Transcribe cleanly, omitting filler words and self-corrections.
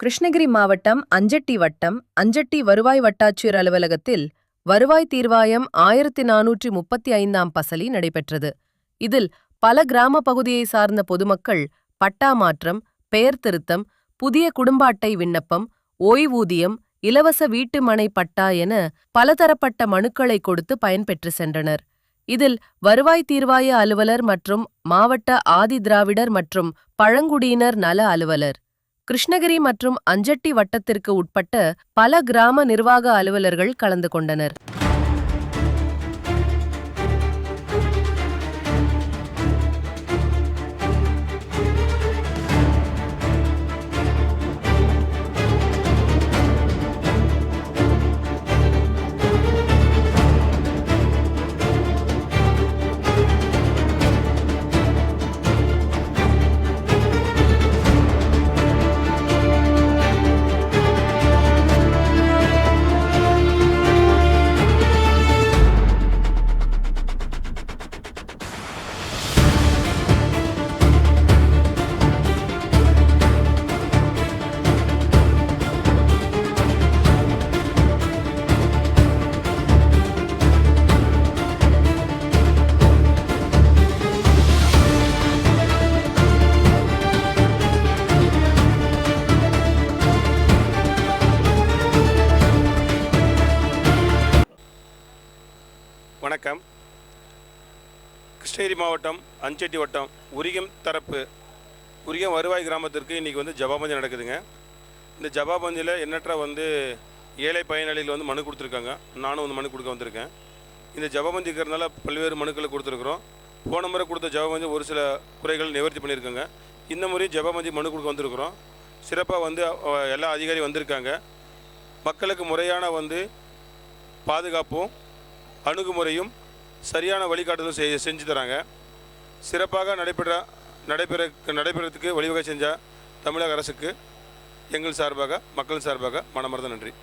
கிருஷ்ணகிரி மாவட்டம் அஞ்சட்டி வட்டம் அஞ்சட்டி வருவாய் வட்டாட்சியர் அலுவலகத்தில் வருவாய் தீர்வாயம் 1435ஆம் பசலி நடைபெற்றது. இதில் பல கிராம பகுதியை சார்ந்த பொதுமக்கள் பட்டா மாற்றம், பெயர் திருத்தம், புதிய குடும்ப அட்டை விண்ணப்பம், ஓய்வூதியம், இலவச வீட்டு மனை பட்டா என பலதரப்பட்ட மனுக்களை கொடுத்து பயன்பெற்று சென்றனர். இதில் வருவாய் தீர்வாய அலுவலர் மற்றும் மாவட்ட ஆதி திராவிடர் மற்றும் பழங்குடியினர் நல அலுவலர், கிருஷ்ணகிரி மற்றும் அஞ்சட்டி வட்டத்திற்கு உட்பட்ட பல கிராம நிர்வாக அலுவலர்கள் கலந்து கொண்டனர். வணக்கம். கிருஷ்ணகிரி மாவட்டம் அஞ்சட்டி வட்டம் உரிகம் தரப்பு உரிகம் வருவாய் கிராமத்திற்கு இன்றைக்கி ஜபாபந்தி நடக்குதுங்க. இந்த ஜபாபந்தியில் எண்ணற்ற ஏழை பயனாளிகள் மனு கொடுத்துருக்காங்க. நானும் மனு கொடுக்க வந்திருக்கேன். இந்த ஜபாபந்தி இருக்கிறதுனால பல்வேறு மனுக்களை கொடுத்துருக்குறோம். போன முறை கொடுத்த ஜபாபந்தி ஒரு சில குறைகள் நிவர்த்தி பண்ணியிருக்காங்க. இந்த முறை ஜபாபந்தி மனு கொடுக்க வந்திருக்கிறோம். சிறப்பாக எல்லா அதிகாரி வந்திருக்காங்க. மக்களுக்கு முறையான பாதுகாப்பும் அணுகுமுறையும் சரியான வழிகாட்டுதலும் செஞ்சு தராங்க. சிறப்பாக நடைபெறத்துக்கு வழிவகை செஞ்ச தமிழக அரசுக்கு எங்கள் சார்பாக மக்கள் சார்பாக மனமார்ந்த நன்றி.